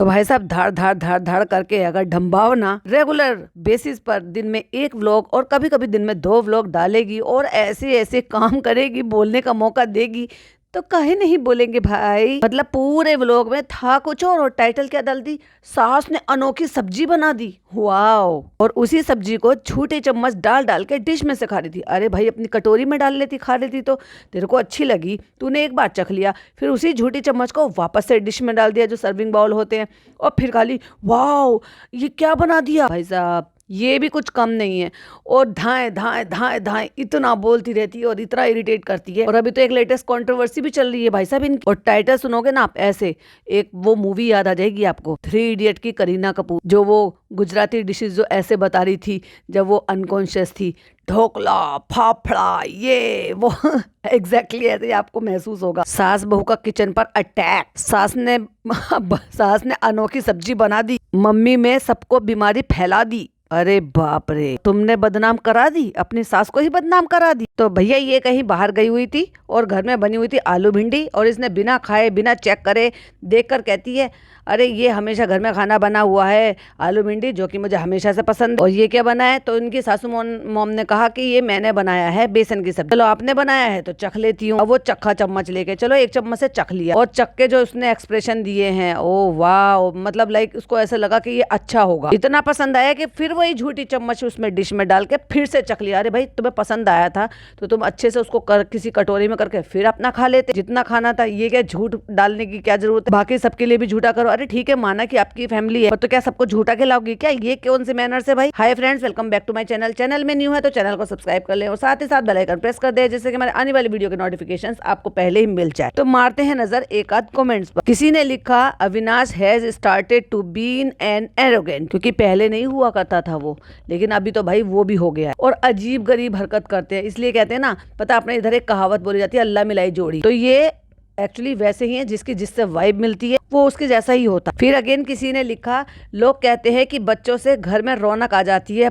तो भाई साहब धाड़ धाड़ धाड़ धाड़ करके अगर ढम्बावना रेगुलर बेसिस पर दिन में एक व्लॉग और कभी कभी दिन में 2 व्लॉग डालेगी और ऐसे ऐसे काम करेगी, बोलने का मौका देगी, तो काहे नहीं बोलेंगे भाई। मतलब पूरे व्लॉग में था कुछ और टाइटल क्या डाल दी, सास ने अनोखी सब्जी बना दी, वाओ। और उसी सब्जी को छोटे चम्मच डाल डाल के डिश में से खा रही थी। अरे भाई अपनी कटोरी में डाल लेती, खा लेती तो तेरे को अच्छी लगी, तूने एक बार चख लिया, फिर उसी झूठी चम्मच को वापस से डिश में डाल दिया जो सर्विंग बाउल होते हैं, और फिर खा ली। वाओ ये क्या बना दिया भाई साहब, ये भी कुछ कम नहीं है। और धाएं धाएं धाएं धाएं इतना बोलती रहती है और इतना इरिटेट करती है। और अभी तो एक लेटेस्ट कंट्रोवर्सी भी चल रही है भाई साहब इनकी। और टाइटल सुनोगे ना आप ऐसे, एक वो मूवी याद आ जाएगी आपको, 3 इडियट की करीना कपूर, जो वो गुजराती डिशेज जो ऐसे बता रही थी जब वो अनकॉन्शियस थी, ढोकला फाफड़ा ये वो एग्जैक्टली ऐसे ही आपको महसूस होगा। सास बहू का किचन पर अटैक, सास ने अनोखी सब्जी बना दी, मम्मी में सबको बीमारी फैला दी। अरे बाप रे, तुमने बदनाम करा दी, अपनी सास को ही बदनाम करा दी। तो भैया ये कहीं बाहर गई हुई थी और घर में बनी हुई थी आलू भिंडी, और इसने बिना खाए बिना चेक करे देखकर कहती है अरे ये हमेशा घर में खाना बना हुआ है आलू भिंडी, जो कि मुझे हमेशा से पसंद है। और ये क्या बना है, तो इनकी सासू मॉम ने कहा कि ये मैंने बनाया है बेसन की सब्जी। चलो आपने बनाया है तो चख लेती हूँ। अब वो चक्का चम्मच लेके, चलो एक चम्मच से चख लिया, और चख के जो उसने एक्सप्रेशन दिए हैं, ओ वाह, मतलब लाइक उसको ऐसा लगा कि ये अच्छा होगा, इतना पसंद आया कि फिर वही झूठी चम्मच उसमें डिश में डाल के फिर से चख लिया। अरे भाई तुम्हें पसंद आया था तो तुम अच्छे से उसको किसी कटोरी में करके फिर अपना खा लेते, जितना खाना था। ये क्या झूठ डालने की क्या जरूरत है, बाकी सबके लिए भी झूठा करो। अरे ठीक है, माना कि आपकी फैमिली है, तो क्या सबको झूठा खिलाओगी क्या, ये कौन से मैनर्स है भाई। Hi friends, welcome back to my channel. Channel में न्यू है तो चैनल को सब्सक्राइब कर ले और साथ ही साथ बेल आइकन प्रेस कर दे, जिससे कि हमारे आने वाली वीडियो के नोटिफिकेशंस आपको पहले ही मिल जाए। तो मारते हैं नजर एक आध कमेंट्स पर। किसी ने लिखा Avinash has started to been an arrogant, क्योंकि पहले नहीं हुआ करता था वो, लेकिन अभी तो भाई वो भी हो गया है और अजीब गरीब हरकत करते हैं। इसलिए कहते हैं ना, पता अपने इधर एक कहावत बोली जाती है, अल्लाह मिलाई जोड़ी, तो ये एक्चुअली वैसे ही है, जिससे वाइब मिलती है वो उसके जैसा ही होता। फिर अगेन किसी ने लिखा, लोग कहते हैं कि बच्चों से घर में रौनक आ जाती है,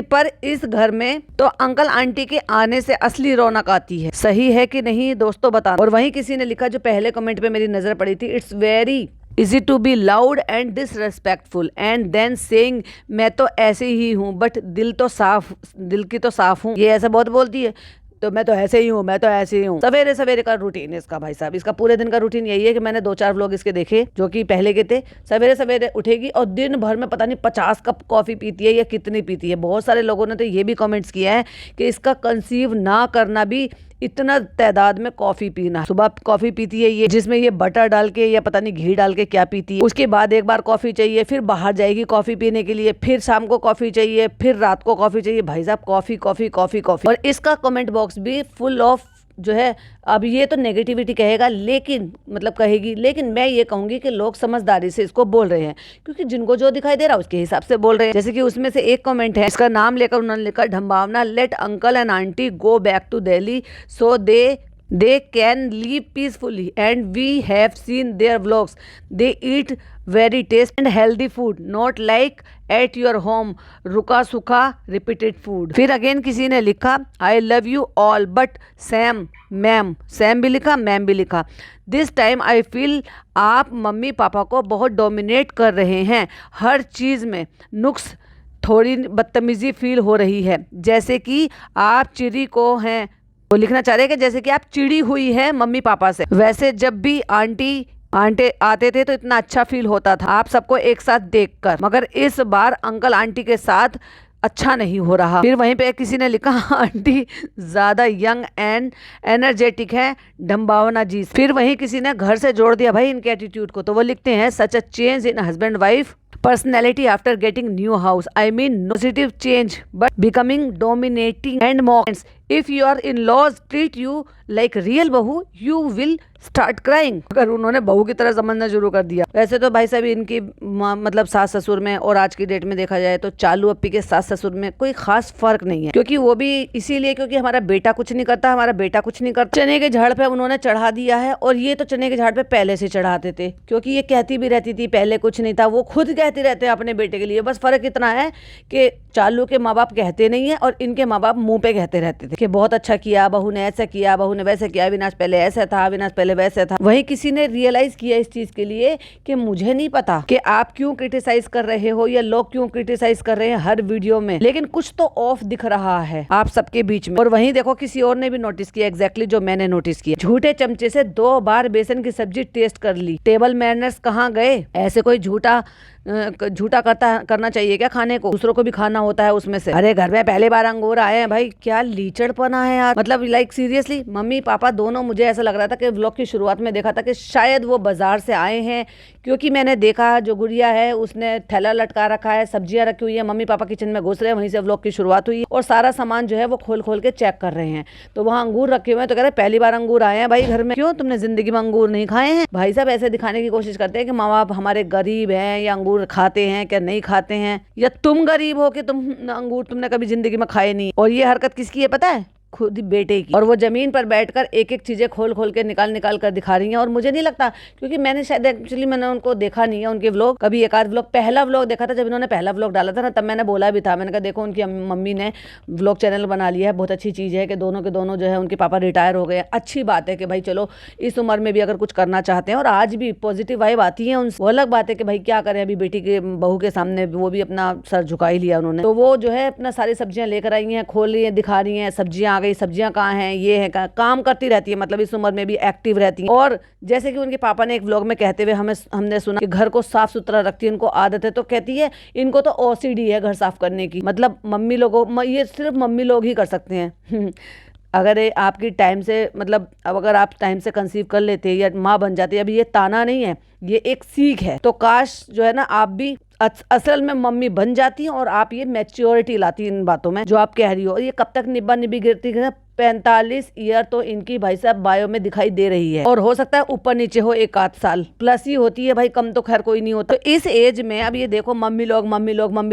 पर इस घर में तो अंकल आंटी के आने से असली रौनक आती है। सही है कि नहीं दोस्तों बताना। और वहीं किसी ने लिखा, जो पहले कमेंट पे मेरी नजर पड़ी थी, it's very easy to be loud and disrespectful and then saying मैं तो ऐसे ही हूँ, बट दिल की तो साफ हूँ। ये ऐसा बहुत बोलती है, तो मैं तो ऐसे ही हूँ, मैं तो ऐसे ही हूँ। सवेरे सवेरे का रूटीन है इसका भाई साहब, इसका पूरे दिन का रूटीन यही है कि मैंने 2-4 व्लॉग इसके देखे जो कि पहले के थे। सवेरे सवेरे उठेगी और दिन भर में पता नहीं 50 कप कॉफी पीती है या कितनी पीती है। बहुत सारे लोगों ने तो ये भी कमेंट्स किया है कि इसका कंसीव ना करना भी इतना तादाद में कॉफी पीना। सुबह कॉफी पीती है ये, जिसमें ये बटर डाल के या पता नहीं घी डाल के क्या पीती है। उसके बाद एक बार कॉफी चाहिए, फिर बाहर जाएगी कॉफी पीने के लिए, फिर शाम को कॉफी चाहिए, फिर रात को कॉफी चाहिए। भाई साहब कॉफी कॉफी कॉफी कॉफी। और इसका कमेंट बॉक्स भी फुल ऑफ जो है, अब ये तो नेगेटिविटी कहेगा, लेकिन मतलब कहेगी, लेकिन मैं ये कहूंगी कि लोग समझदारी से इसको बोल रहे हैं, क्योंकि जिनको जो दिखाई दे रहा है उसके हिसाब से बोल रहे हैं। जैसे कि उसमें से एक कमेंट है, इसका नाम लेकर उन्होंने लिखा, ढम्बावना let uncle and aunty go back to Delhi so they can live peacefully and we have seen their vlogs. They eat very tasty and healthy food, not like at your home रुका सूखा repeated food. फिर again किसी ने लिखा, I love you all but Sam भी लिखा, ma'am भी लिखा। दिस टाइम आई फील आप मम्मी पापा को बहुत डोमिनेट कर रहे हैं, हर चीज़ में नुक्स, थोड़ी बदतमीजी फील हो रही है, जैसे कि आप चिड़ी को हैं। वो लिखना चाह रहे हैं कि जैसे कि आप चिड़ी हुई है मम्मी पापा से। वैसे जब भी आंटी आते थे तो इतना अच्छा फील होता था आप सबको एक साथ देखकर, मगर इस बार अंकल आंटी के साथ अच्छा नहीं हो रहा। फिर वहीं पे किसी ने लिखा, आंटी ज्यादा यंग एंड एनर्जेटिक है ढम्बावना जी। फिर वहीं किसी ने घर से जोड़ दिया भाई इनके एटीट्यूड को, तो वो लिखते हैं, such a change in husband wife personality after getting new house. I mean no positive change but becoming dominating and mocks. If your in-laws treat you like real बहू you will start crying. अगर उन्होंने बहू की तरह समझना शुरू कर दिया। वैसे तो भाई साहब इनकी मतलब सास ससुर में और आज की डेट में देखा जाए तो चालू अप्पी के सास ससुर में कोई खास फर्क नहीं है, क्योंकि वो भी इसीलिए क्योंकि हमारा बेटा कुछ नहीं करता, हमारा बेटा कुछ नहीं करता। चने के झाड़ पे उन्होंने चढ़ा दिया है, और ये तो चने के झाड़ पे पहले से चढ़ाते थे, क्योंकि ये कहती भी रहती थी पहले कुछ नहीं था, वो खुद कहती रहते हैं अपने बेटे के लिए। बस फर्क इतना है कि चालू के माँ बाप कहते नहीं है और इनके माँ बाप मुंह पे कहते रहते थे। कि बहुत अच्छा किया, बहू ने ऐसा किया, बहू ने वैसे किया, अविनाश पहले ऐसा था, अविनाश पहले वैसे था। वहीं किसी ने रियलाइज किया इस चीज के लिए कि मुझे नहीं पता कि आप क्यों क्रिटिसाइज कर रहे हो या लोग क्यों क्रिटिसाइज कर रहे हैं हर वीडियो में, लेकिन कुछ तो ऑफ दिख रहा है आप सबके बीच में। और वहीं देखो किसी और ने भी नोटिस किया एग्जैक्टली जो मैंने नोटिस किया। झूठे चमचे से 2 बार बेसन की सब्जी टेस्ट कर ली। टेबल मैनर्स कहाँ गए? ऐसे कोई झूठा करना चाहिए क्या खाने को? दूसरों को भी खाना होता है उसमें से। अरे घर में पहली बार अंगूर आए हैं भाई, क्या लीचड़पना है यार। मतलब लाइक सीरियसली मम्मी पापा दोनों, मुझे ऐसा लग रहा था कि व्लॉग की शुरुआत में देखा था कि शायद वो बाजार से आए हैं, क्योंकि मैंने देखा जो गुड़िया है उसने थैला लटका रखा है, सब्जियां रखी हुई है, मम्मी पापा किचन में घुस रहे हैं, वहीं से व्लॉग की शुरुआत हुई और सारा सामान जो है वो खोल खोल के चेक कर रहे हैं। तो वहाँ अंगूर रखे हुए हैं, तो कह रहे पहली बार अंगूर आए हैं भाई घर में, क्यों तुमने जिंदगी में अंगूर नहीं खाए हैं? भाई साहब ऐसे दिखाने की कोशिश करते हैं कि माँ बाप हमारे गरीब हैं या अंगूर खाते हैं क्या नहीं खाते हैं, या तुम गरीब हो कि तुम अंगूर तुमने कभी जिंदगी में खाए नहीं। और ये हरकत किसकी है पता है? खुद बेटे की। और वो जमीन पर बैठकर एक एक चीजें खोल खोल के निकाल कर दिखा रही हैं। और मुझे नहीं लगता, क्योंकि मैंने शायद एक्चुअली मैंने उनको देखा नहीं है उनके व्लॉग, कभी एक आध व्लॉग, पहला व्लॉग देखा था जब इन्होंने पहला व्लॉग डाला था ना, तब मैंने बोला भी था, मैंने कहा देखो उनकी मम्मी ने व्लॉग चैनल बना लिया है, बहुत अच्छी चीज है कि दोनों के दोनों जो है उनके पापा रिटायर हो गए। अच्छी बात है कि भाई चलो इस उम्र में भी अगर कुछ करना चाहते हैं और आज भी पॉजिटिव वाइब आती है उनसे, वो अलग बात है कि भाई क्या करें, अभी बेटी के बहू के सामने वो भी अपना सर झुका ही लिया उन्होंने। तो वो जो है अपना सारी सब्जियां लेकर आई हैं, खोल रही हैं, दिखा रही हैं, सब्जियां आ गई, सब्जियां कहाँ हैं, ये है काम करती रहती है, मतलब इस उम्र में भी एक्टिव रहती है। और जैसे कि उनके पापा ने एक व्लॉग में कहते हुए हमने सुना कि घर को साफ सुथरा रखती है, उनको आदत है। तो कहती है इनको तो ओसीडी है घर साफ करने की, मतलब मम्मी लोगों, ये सिर्फ मम्मी लोग ही कर सकते हैं। अगर आपकी टाइम से, मतलब अब अगर आप टाइम से कंसीव कर लेते या माँ बन जाती, अभी ये ताना नहीं है, ये एक सीख है। तो काश जो है ना आप भी असल में मम्मी बन जाती हैं और आप ये मैच्योरिटी लाती इन बातों में जो आप कह रही हो। और ये कब तक निब्बा निब्बी गिरती है? 45 ईयर तो इनकी भाई साहब बायो में दिखाई दे रही है, और हो सकता है ऊपर नीचे हो 1 आध साल प्लस ही होती है भाई, कम तो खैर कोई नहीं होता। तो इस एज में अब ये देखो मम्मी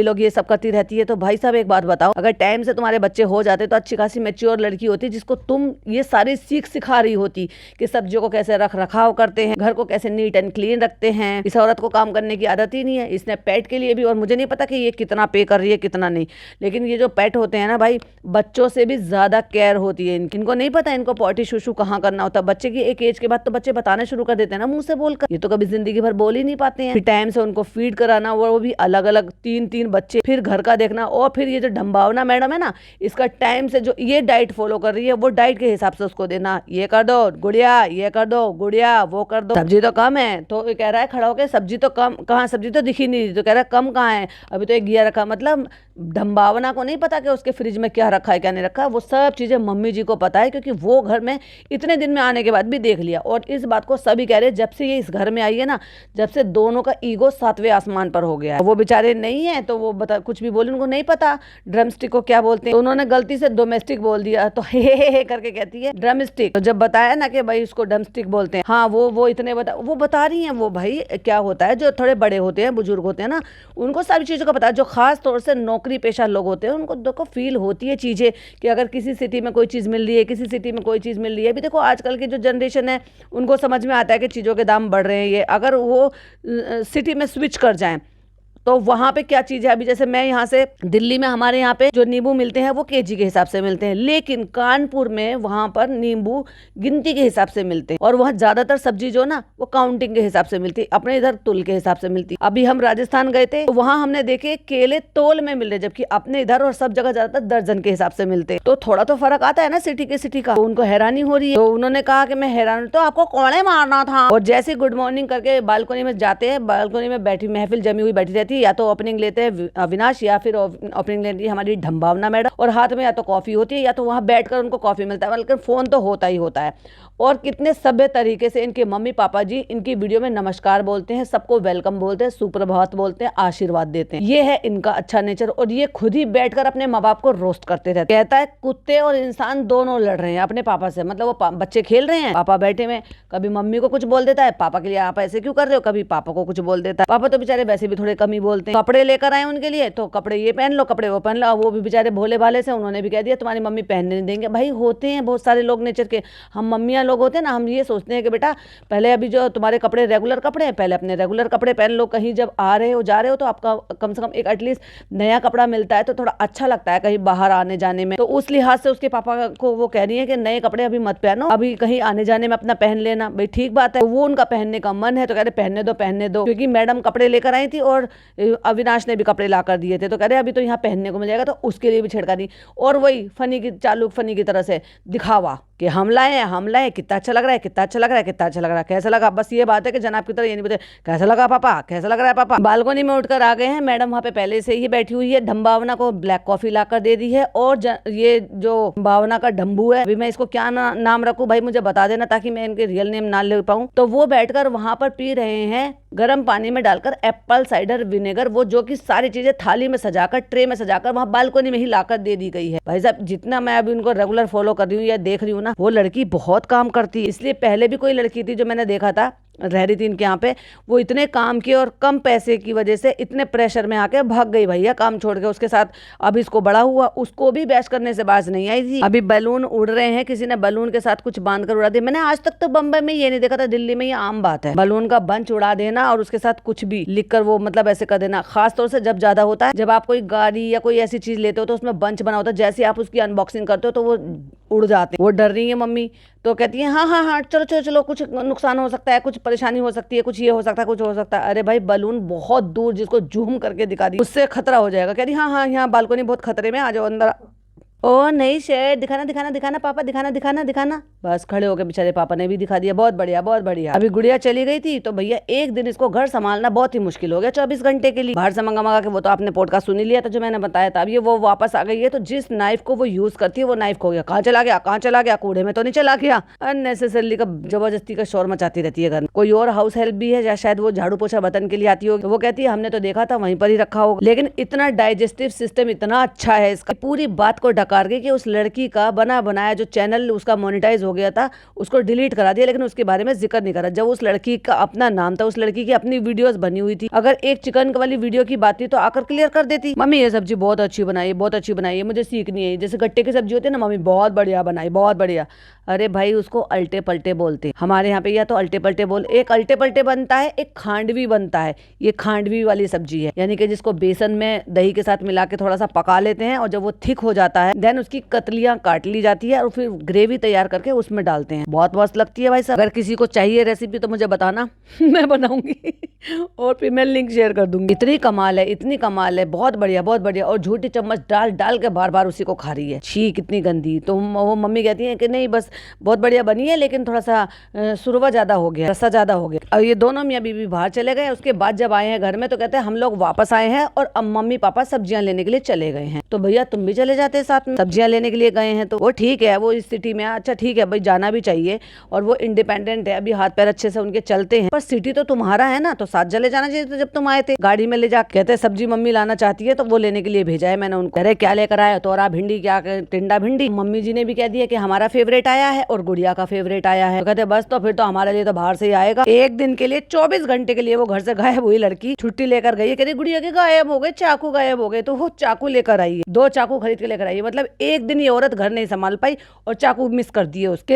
लोग ये सब करती रहती है। तो भाई साहब एक बात बताओ, अगर टाइम से तुम्हारे बच्चे हो जाते तो अच्छी खासी मैच्योर लड़की होती, जिसको तुम ये सारी सीख सिखा रही होती कि सब्जियों को कैसे रख रखाव करते हैं, घर को कैसे नीट एंड क्लीन रखते हैं। इस औरत को काम करने की आदत ही नहीं है, इसने पेट के लिए भी, और मुझे नहीं पता कि ये कितना पे कर रही है कितना नहीं, लेकिन ये जो पेट होते हैं ना भाई, बच्चों से भी ज्यादा केयर होती है इनको नहीं पता इनको पॉटी शूशू कहाँ करना होता है। बच्चे की एक एज के बाद तो बच्चे बताना शुरू कर देते हैं ना मुंह से बोलकर, ये तो कभी जिंदगी भर बोल ही नहीं पाते हैं। फिर टाइम से उनको फीड कराना, वो भी अलग अलग 3-3 बच्चे, फिर घर का देखना। और फिर ये जो डम्बावना मैडम है ना, इसका टाइम से जो ये डाइट फॉलो कर रही है, वो डाइट के हिसाब से उसको देना, ये कर दो गुड़िया, ये कर दो गुड़िया, वो कर दो, सब्जी तो कम है, तो ये कह रहा है खड़ा होकर सब्जी तो कम कहाँ, सब्जी तो दिखी नहीं रही, तो कह रहा है कम कहाँ है, अभी तो एक गिया रखा। मतलब डम्बावना को नहीं पता कि उसके फ्रिज में क्या रखा है क्या नहीं रखा, वो सब चीजें मम्मी जी को पता है, क्योंकि वो घर में इतने दिन में आने के बाद भी देख लिया। और इस बात को सभी कह रहे हैं जब से ये इस घर में आई है ना, जब से दोनों का ईगो 7वें आसमान पर हो गया है। वो बेचारे नहीं है तो वो बता कुछ भी बोले, उनको नहीं पता ड्रम स्टिक को क्या बोलते हैं, तो उन्होंने गलती से डोमेस्टिक बोल दिया, तो हे करके कहती है ड्रम स्टिक। तो जब बताया ना कि भाई उसको ड्रम स्टिक बोलते हैं, हाँ वो इतने वो बता रही है। वो भाई क्या होता है, जो थोड़े बड़े होते हैं, बुजुर्ग होते हैं ना, उनको सारी चीजों का पता है। जो खास तौर से नौकरी पेशा लोग होते हैं, उनको देखो फील होती है चीजें कि अगर किसी सिटी में कोई चीज मिल रही है, किसी सिटी में कोई चीज मिल रही है। अभी देखो आजकल की जो जनरेशन है, उनको समझ में आता है कि चीजों के दाम बढ़ रहे हैं। ये अगर वो सिटी में स्विच कर जाएं तो वहां पे क्या चीज है, अभी जैसे मैं यहाँ से दिल्ली में, हमारे यहाँ पे जो नींबू मिलते हैं वो केजी के हिसाब से मिलते हैं, लेकिन कानपुर में वहां पर नींबू गिनती के हिसाब से मिलते हैं, और वहाँ ज्यादातर सब्जी जो ना वो काउंटिंग के हिसाब से मिलती है, अपने इधर तुल के हिसाब से मिलती। अभी हम राजस्थान गए थे तो वहां हमने देखे केले तोल में मिल रहे, जबकि अपने इधर और सब जगह ज्यादातर दर्जन के हिसाब से मिलते हैं। तो थोड़ा तो फर्क आता है ना सिटी के सिटी का। तो उनको हैरानी हो रही है, तो उन्होंने कहा कि मैं हैरान, तो आपको कौड़े मारना था। और जैसे गुड मॉर्निंग करके बालकनी में जाते हैं, बालकनी में बैठी महफिल जमी हुई बैठी रहती है, या तो ओपनिंग लेते हैं अविनाश, या फिर ओपनिंग लेती है हमारी डम्बावना मैडम, और हाथ में या तो कॉफी होती है या तो वहां बैठकर उनको कॉफी मिलता है, लेकिन फोन तो होता ही होता है। और कितने सभ्य तरीके से इनके मम्मी पापा जी इनकी वीडियो में नमस्कार बोलते हैं, सबको वेलकम बोलते हैं, सुप्रभात बोलते हैं, आशीर्वाद देते हैं। ये है इनका अच्छा नेचर। और ये खुद ही बैठकर अपने माँ बाप को रोस्ट करते रहते, कहता है कुत्ते और इंसान दोनों लड़ रहे हैं अपने पापा से। मतलब वो बच्चे खेल रहे हैं, पापा बैठे में, कभी मम्मी को कुछ बोल देता है, पापा के लिए आप ऐसे क्यों कर रहे हो, कभी पापा को कुछ बोल देता है। पापा तो बेचारे वैसे भी थोड़े कम ही बोलते हैं। कपड़े लेकर आए उनके लिए तो कपड़े ये पहन लो, कपड़े वो पहन लो। वो भी बेचारे भोले भाले से, उन्होंने भी कह दिया तुम्हारी मम्मी पहनने नहीं देंगे। भाई होते हैं बहुत सारे लोग नेचर के, हम मम्मियाँ लोग होते हैं ना, हम ये सोचते हैं कि बेटा पहले अभी जो तुम्हारे कपड़े रेगुलर कपड़े हैं, पहले अपने रेगुलर कपड़े पहन लो। कहीं जब आ रहे हो जा रहे हो तो आपका कम से कम एक एटलीस्ट नया कपड़ा मिलता है तो थोड़ा अच्छा लगता है कहीं बाहर आने जाने में। तो उस लिहाज से उसके पापा को वो कह रही है कि नए कपड़े अभी मत पहनो, अभी कहीं आने जाने में अपना पहन लेना। भाई ठीक बात है, वो उनका पहनने का मन है तो कह रहे पहनने दो, क्योंकि मैडम कपड़े लेकर आई थी और अविनाश ने भी कपड़े ला कर दिए थे तो कह रहे अभी तो यहाँ पहनने को मिल जाएगा, तो उसके लिए भी छेड़का दी। और वही फनी की तरह से दिखावा कि हम लाए, कितना अच्छा लग रहा है, कितना अच्छा लग रहा है, कितना अच्छा लग रहा है, कैसा लगा। बस ये बात है कि जनाब की तरह ये नहीं बोलते कैसा लगा पापा, कैसा लग रहा है पापा। बालकनी में उठकर आ गए हैं, मैडम वहाँ पे पहले से ही बैठी हुई है। भावना को ब्लैक कॉफी ला कर दे दी है। और ये जो भावना का डम्बू है, अभी मैं इसको क्या नाम रखूं भाई मुझे बता देना ताकि मैं इनके रियल नेम ना ले पाऊं। तो वो बैठकर वहां पर पी रहे हैं गर्म पानी में डालकर एप्पल साइडर विनेगर, वो जो कि सारी चीजें थाली में सजाकर ट्रे में सजाकर वहां बालकनी में ही लाकर दे दी गई है। भाई साहब जितना मैं अभी उनको रेगुलर फॉलो कर रही हूँ या देख रही हूँ ना, वो लड़की बहुत काम करती है। इसलिए पहले भी कोई लड़की थी जो मैंने देखा था रह रही थी इनके यहाँ पे, वो इतने काम किए और कम पैसे की वजह से इतने प्रेशर में आके भाग गई भैया काम छोड़ के उसके साथ। अब इसको बड़ा हुआ, उसको भी बहस करने से बाज नहीं आई थी। अभी बैलून उड़ रहे हैं, किसी ने बैलून के साथ कुछ बांध कर उड़ा दिया। मैंने आज तक तो बम्बई में ये नहीं देखा था, दिल्ली में ये आम बात है बैलून का बंच उड़ा देना और उसके साथ कुछ भी लिख कर वो मतलब ऐसे कर देना। खास तौर से जब ज्यादा होता है, जब आप कोई गाड़ी या कोई ऐसी चीज लेते हो तो उसमें बंच बना होता है, जैसे आप उसकी अनबॉक्सिंग करते हो तो वो उड़ जाते हैं। वो डर रही है मम्मी, तो कहती है हाँ चलो कुछ नुकसान हो सकता है, कुछ परेशानी हो सकती है, कुछ ये हो सकता है, कुछ हो सकता है। अरे भाई बलून बहुत दूर जिसको जूम करके दिखा दी उससे खतरा हो जाएगा। कह रही हाँ यहाँ बालकनी बहुत खतरे में, आ जाओ अंदर। ओ नहीं शेर, दिखाना पापा, दिखाना। बस खड़े होकर बेचारे पापा ने भी दिखा दिया। बहुत बढ़िया। अभी गुड़िया चली गई थी तो भैया एक दिन इसको घर संभालना बहुत ही मुश्किल हो गया 24 घंटे के लिए। बाहर से मंगा के, वो तो आपने पॉडकास्ट सुन ही लिया था जो मैंने बताया था। अब ये वो वापस आ गई है तो जिस नाइफ को वो यूज करती है वो नाइफ खो गया। कहाँ चला गया, कूड़े में तो नहीं चला गया। अननेसेसरली का जबरदस्ती का शोर मचाती रहती है घर में। कोई और हाउस हेल्प भी है या शायद वो झाड़ू पोछा बर्तन के लिए आती होगी, वो कहती है हमने तो देखा था वहीं पर ही रखा होगा। लेकिन इतना डाइजेस्टिव सिस्टम इतना अच्छा है इसका, पूरी बात को डकार के कि उस लड़की का बना बनाया जो चैनल उसका मोनेटाइज हो गया था उसको डिलीट करा दिया, लेकिन उसके बारे में जिक्र नहीं करा। जब उस लड़की का अपना नाम था, उस लड़की की अपनी वीडियोस बनी हुई थी, अगर एक चिकन वाली वीडियो की बात थी तो आकर क्लियर कर देती, मम्मी ये सब्जी बहुत अच्छी बनाई है, मुझे सीखनी है। जैसे गट्टे की सब्जी होती है ना, मम्मी बहुत बढ़िया बनाई, बहुत बढ़िया। अरे भाई उसको अल्टे पल्टे बोलते हैं हमारे यहाँ पे, या तो अल्टे पल्टे बोल। एक अल्टे पल्टे बनता है, एक खांडवी बनता है। ये खांडवी वाली सब्जी है, यानी कि जिसको बेसन में दही के साथ मिला के थोड़ा सा पका लेते हैं और जब वो थिक हो जाता है देन उसकी कतलियां काट ली जाती है और फिर ग्रेवी तैयार करके उसमें डालते हैं। बहुत मस्त लगती है भाई साहब। अगर किसी को चाहिए रेसिपी तो मुझे बताना मैं बनाऊंगी और फिर मैं लिंक शेयर कर दूंगी। इतनी कमाल है, बहुत बढ़िया। और झूठी चम्मच डाल के बार बार उसी को खा रही है। छी कितनी गंदी। तो वो मम्मी कहती है कि नहीं बस बहुत बढ़िया बनी है, लेकिन थोड़ा सा सुरवा ज्यादा हो गया, रसा ज्यादा हो गया। और ये दोनों मियाँ बीवी बाहर चले गए। उसके बाद जब आए हैं घर में तो कहते हैं हम लोग वापस आए हैं और अब मम्मी पापा सब्जियां लेने के लिए चले गए हैं। तो भैया तुम भी चले जाते साथ में, सब्जियां लेने के लिए गए हैं तो वो ठीक है, वो इस सिटी में अच्छा ठीक है भाई जाना भी चाहिए और वो इंडिपेंडेंट है, अभी हाथ पैर अच्छे से उनके चलते हैं। पर सिटी तो तुम्हारा है ना, तो साथ चले जाना चाहिए। तो जब तुम आए थे गाड़ी में ले जा, कहते सब्जी मम्मी लाना चाहती है तो वो लेने के लिए भेजा है मैंने उनको। अरे क्या लेकर आया, तोरा भिंडी, क्या टिंडा भिंडी। मम्मी जी ने भी कह दिया कि हमारा फेवरेट आया है और गुड़िया का फेवरेट आया है। तो कहते बस तो फिर तो हमारे लिए तो बाहर से ही आएगा। एक दिन के लिए 24 घंटे के लिए वो घर से गायब हुई लड़की, छुट्टी लेकर गई है। कहती गुड़िया के गायब हो गए, चाकू गायब हो गए, तो वो चाकू लेकर आई है, 2 चाकू खरीद के लेकर आई है। मतलब एक दिन ये औरत घर नहीं संभाल पाई और चाकू मिस कर दिए उसके।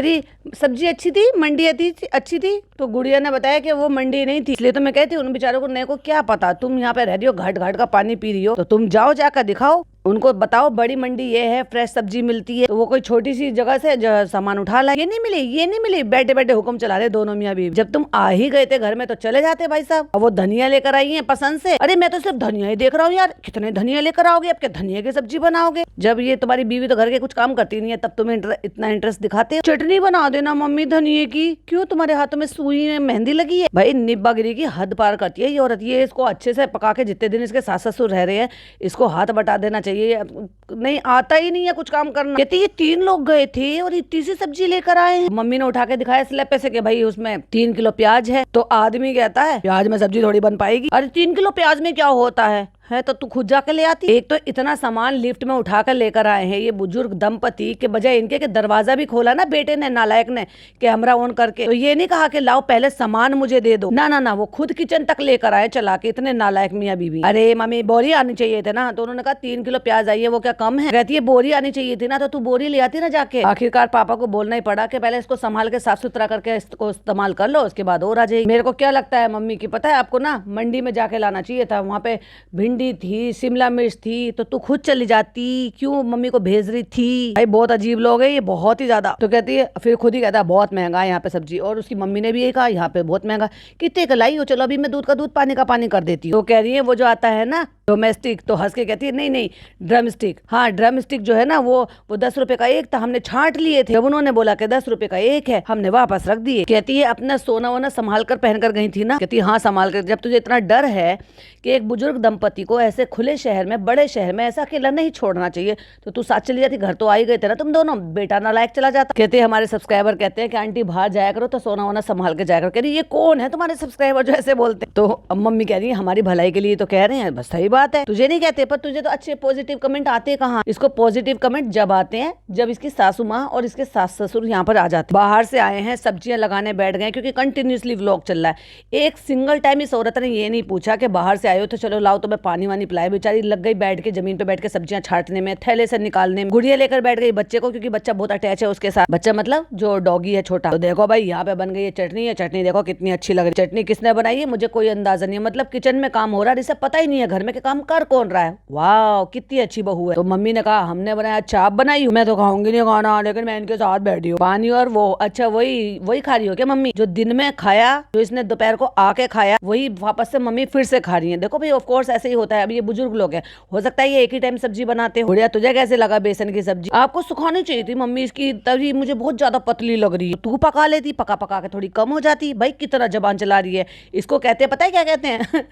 सब्जी अच्छी थी, मंडी अच्छी थी। तो गुड़िया ने बताया कि वो मंडी नहीं थी, इसलिए तो मैं कहती हूँ उन बेचारों को नए को क्या पता। तुम यहाँ पे रह रही हो, घाट घाट का पानी पी रही हो, तो तुम जाओ जाकर दिखाओ उनको, बताओ बड़ी मंडी ये है, फ्रेश सब्जी मिलती है। तो वो कोई छोटी सी जगह से सामान उठा ला, ये नहीं मिली, बैठे बैठे हुक्म चला रहे दोनों मियाँ बीवी। जब तुम आ ही गए थे घर में तो चले जाते भाई साहब। अब वो धनिया लेकर आई है पसंद से। अरे मैं तो सिर्फ धनिया ही देख रहा हूँ यार, कितने धनिया लेकर आओगे, अब क्या धनिया की सब्जी बनाओगे। जब ये तुम्हारी बीवी तो घर के कुछ काम करती नहीं है तब तुम्हें इतना इंटरेस्ट दिखाते हो। चटनी बना देना मम्मी धनिये की। क्यों तुम्हारे हाथों में सुई में मेहंदी लगी है। भाई निब्बागिरी की हद पार करती है ये औरत। ये इसको अच्छे से पका के जितने दिन इसके सास ससुर रह रहे हैं इसको हाथ बटा देना चाहिए। नहीं आता ही नहीं है कुछ काम करना। कहती ये 3 लोग गए थे और इतनी सी सब्जी लेकर आए हैं। मम्मी ने उठा के दिखाया स्लैब पे से कि भाई उसमें 3 किलो प्याज है। तो आदमी कहता है प्याज में सब्जी थोड़ी बन पाएगी। अरे 3 किलो प्याज में क्या होता है है तो तू खुद जाके ले आती। एक तो इतना सामान लिफ्ट में उठाकर लेकर आए हैं ये बुजुर्ग दंपति के, बजाय इनके कि दरवाजा भी खोला ना बेटे ने, नालायक ने, कैमरा ऑन करके, तो ये नहीं कहा कि लाओ पहले सामान मुझे दे दो, ना ना ना, वो खुद किचन तक लेकर आए चला के। इतने नालायक मियाँ बीवी। अरे मम्मी बोरी आनी चाहिए थे ना, तो उन्होंने कहा 3 किलो प्याज आई है, वो क्या कम है? कहती है बोरी आनी चाहिए थी ना, तो तू बोरी ले आती ना जाके। आखिरकार पापा को बोलना ही पड़ा कि पहले इसको संभाल के साफ सुथरा करके इसको इस्तेमाल कर लो, उसके बाद और आ जाएगी। मेरे को क्या लगता है मम्मी की, पता है आपको ना, मंडी में जाके लाना चाहिए था, वहाँ पे भिंडी थी, शिमला मिर्च थी, तो तू खुद चली जाती, क्यों मम्मी को भेज रही थी? भाई बहुत अजीब लोग है ये, बहुत ही ज्यादा। तो कहती है, फिर खुद ही कहता है बहुत महंगा है यहाँ पे सब्जी, और उसकी मम्मी ने भी ये कहा यहाँ पे बहुत महंगा। कितने का लाई हो? चलो अभी मैं दूध का दूध, पानी का पानी कर देती हूँ। तो कह रही है वो जो आता है ना डोमेस्टिक, तो हंस के कहती है नहीं नहीं ड्रम स्टिक। हाँ ड्रम स्टिक जो है ना वो 10 रुपए का एक था, हमने छांट लिए थे, जब उन्होंने बोला कि 10 रुपए का एक है, हमने वापस रख दिए। कहती है अपना सोना वोना संभाल कर पहन कर गई थी ना? कहती हाँ संभाल कर। जब तुझे इतना डर है कि एक बुजुर्ग दंपति को ऐसे खुले शहर में, बड़े शहर में ऐसा अकेला नहीं छोड़ना चाहिए, तो तू साथ चली जाती। घर तो आ ही गए थे ना तुम दोनों, बेटा नालायक चला जाता। कहते हमारे सब्सक्राइबर कहते हैं कि आंटी बाहर जाया करो तो सोना वोना संभाल के जाया करो। कह रही ये कौन है तुम्हारे सब्सक्राइबर जो ऐसे बोलते? तो मम्मी कह रही है हमारी भलाई के लिए तो कह रहे हैं। बस सही बात है, तुझे नहीं कहते, पर तुझे तो अच्छे पॉजिटिव कमेंट आते कहाँ? इसको पॉजिटिव कमेंट जब आते हैं जब इसकी सासू माँ और इसके सास ससुर यहाँ पर आ जाते, बाहर से आए हैं, सब्जियां लगाने बैठ गए, क्योंकि कंटिन्यूसली व्लॉग चल रहा है। एक सिंगल टाइम इस औरत ने ये नहीं पूछा कि बाहर से आए हो तो चलो लाओ तो मैं पानी वानी पिलाए। बेचारी लग गई बैठ के, जमीन पे बैठ के सब्जियां छांटने में, थैले से निकालने में, गुड़िया लेकर बैठ गई बच्चे को, क्योंकि बच्चा बहुत अटैच है उसके साथ। बच्चा मतलब जो डॉगी है छोटा। तो देखो भाई यहाँ पे बन गई है चटनी, है चटनी देखो कितनी अच्छी लग रही है। चटनी किसने बनाई है मुझे कोई अंदाजा नहीं है, मतलब किचन में काम हो रहा है, इसे पता ही नहीं है घर में के काम कर कौन रहा है। वाह कितनी अच्छी बहू है। तो मम्मी ने कहा हमने बनाया, चाप बनाई हूँ, मैं तो खाऊंगी नहीं खाना, लेकिन मैं इनके साथ बैठी हूँ। पानी और वो, अच्छा वही खा रही हो क्या मम्मी? जो दिन में खाया, जो इसने दोपहर को आके खाया, वही वापस से मम्मी फिर से खा रही है। देखो भाई ऑफ कोर्स ऐसे ही होता है, अभी ये बुजुर्ग लोग हैं, हो सकता है ये एक ही टाइम सब्जी बनाते हो। बढ़िया, तुझे कैसे लगा बेसन की सब्जी? आपको सुखानी चाहिए थी मम्मी इसकी, तभी मुझे बहुत ज्यादा पतली लग रही है। तू पका लेती, पका पका के थोड़ी कम हो जाती। भाई कितना जबान चला रही है। इसको कहते हैं, पता है क्या कहते हैं?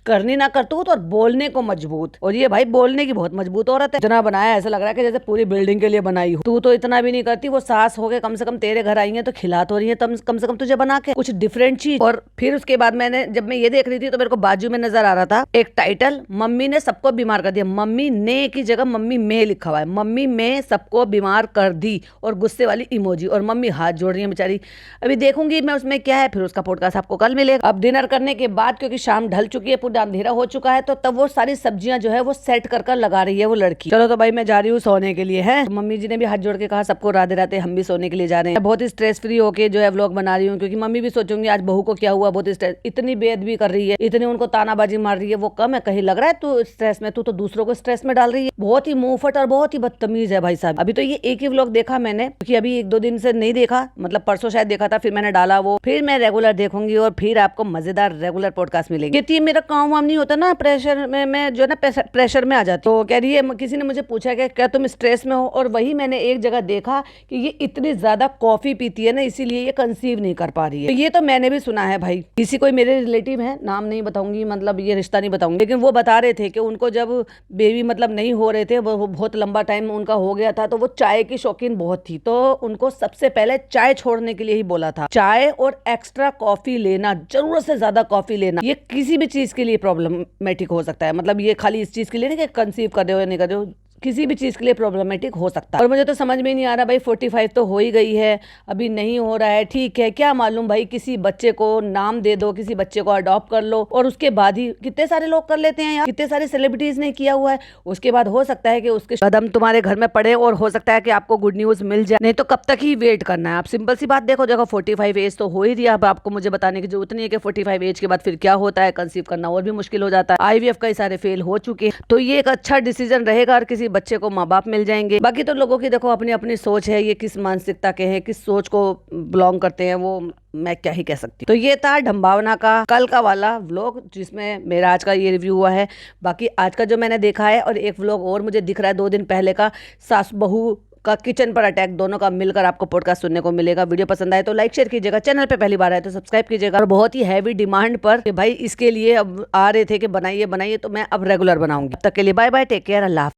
करनी ना करतूत और बोलने को मजबूत। और ये भाई बोलने की बहुत मजबूत औरत है। इतना बनाया ऐसा लग रहा है कि जैसे पूरी बिल्डिंग के लिए बनाई हो। तू तो इतना भी नहीं करती, वो सास हो गए, कम से कम तेरे घर आई है तो खिला तो रही है, कम से कम तुझे बना के कुछ डिफरेंट चीज। और फिर उसके बाद जब मैं ये देख रही थी तो मेरे को बाजू में नजर आ रहा था एक टाइटल, मम्मी ने सबको बीमार कर दिया। मम्मी ने की जगह मम्मी में लिखा हुआ है, मम्मी में सबको बीमार कर दी, और गुस्से वाली इमोजी, और मम्मी हाथ जोड़ रही है बेचारी। अभी देखूंगी मैं उसमें क्या है, फिर उसका पॉडकास्ट आपको कल मिलेगा। अब डिनर करने के बाद, क्योंकि शाम ढल चुकी है, पूरा अंधेरा हो चुका है, तो तब वो सारी सब्जियां जो है वो सेट कर लगा रही है वो लड़की। चलो तो भाई मैं जा रही हूँ सोने के लिए है। तो मम्मी जी ने भी हाथ जोड़ के कहा सबको राधे राधे, हम भी सोने के लिए जा रहे हैं। बहुत ही स्ट्रेस फ्री होके जो है व्लॉग बना रही हूँ, क्योंकि मम्मी भी सोचूंगी आज बहू को क्या हुआ, बहुत स्ट्रेस, इतनी बेअदबी कर रही है, इतनी उनको तानाबाजी मार रही है, वो कम है? कहीं लग रहा है तू स्ट्रेस में, तू तो दूसरों को स्ट्रेस में डाल रही है। बहुत ही मुंहफट और बहुत ही बदतमीज है भाई साहब। अभी तो ये एक ही व्लॉग देखा मैंने, क्योंकि अभी 1-2 दिन से नहीं देखा, मतलब परसों शायद देखा था, फिर मैंने डाला वो, फिर मैं रेगुलर देखूंगी और फिर आपको मजेदार रेगुलर पॉडकास्ट मिलेंगे। कहती मेरा काम वाम नहीं होता ना, प्रेशर में मैं जो है ना प्रेशर में आ जाती। तो कह रही है, किसी ने मुझे पूछा कि क्या तुम स्ट्रेस में हो? और वही मैंने एक जगह देखा कि ये इतनी ज्यादा कॉफी पीती है ना, इसीलिए ये कंसीव नहीं कर पा रही है। तो ये तो मैंने भी सुना है भाई, किसी कोई मेरे रिलेटिव है, नाम नहीं बताऊंगी, मतलब ये रिश्ता नहीं बताऊंगी, लेकिन वो बता रहे थे कि उनको जब बेबी मतलब नहीं हो रहे थे, वो बहुत लंबा टाइम उनका हो गया था, तो वो चाय की शौकीन बहुत थी, तो उनको सबसे पहले चाय छोड़ने के लिए ही बोला था। चाय और एक्स्ट्रा कॉफी लेना, जरूरत से ज्यादा कॉफी लेना, ये किसी भी चीज के लिए प्रॉब्लमेटिक हो सकता है। मतलब ये खाली इस चीज के लिए नहीं कि कंसीव कर रहे हो या नहीं कर रहे हो, किसी भी चीज के लिए प्रॉब्लमेटिक हो सकता है। और मुझे तो समझ में नहीं आ रहा भाई, 45 तो हो ही गई है, अभी नहीं हो रहा है, ठीक है, क्या मालूम भाई, किसी बच्चे को नाम दे दो, किसी बच्चे को अडॉप्ट कर लो, और उसके बाद ही कितने सारे लोग कर लेते हैं यार, कितने सारे सेलिब्रिटीज ने किया हुआ है। उसके बाद हो सकता है कि उसके कदम तुम्हारे घर में पड़े, और हो सकता है कि आपको गुड न्यूज मिल जाए, नहीं तो कब तक ही वेट करना है। आप सिंपल सी बात देखो, जगह 45 एज तो हो ही रही है, अब आपको मुझे बताने की जरूरत नहीं है कि 45 एज के बाद फिर क्या होता है, कंसीव करना और भी मुश्किल हो जाता है। IVF कई सारे फेल हो चुके हैं, तो ये एक अच्छा डिसीजन रहेगा, और किसी बच्चे को माँ बाप मिल जाएंगे। बाकी तो लोगों की देखो अपनी अपनी सोच है, ये किस मानसिकता के हैं, किस सोच को बिलोंग करते हैं, वो मैं क्या ही कह सकती हूँ। तो ये था ढंबावना का कल का वाला व्लॉग, जिसमें मेरा आज का ये रिव्यू हुआ है। बाकी आज का जो मैंने देखा है, और एक व्लॉग और मुझे दिख रहा है 2 दिन पहले का, सास बहू का किचन पर अटैक, दोनों का मिलकर आपको पॉडकास्ट सुनने को मिलेगा। वीडियो पसंद आए तो लाइक शेयर कीजिएगा, चैनल पे पहली बार आए तो सब्सक्राइब कीजिएगा। और बहुत ही हैवी डिमांड पर कि भाई इसके लिए अब आ रहे थे कि बनाइए बनाइए, तो मैं अब रेगुलर बनाऊंगी। तब तक के लिए बाय बाय, टेक केयर, अल्लाह।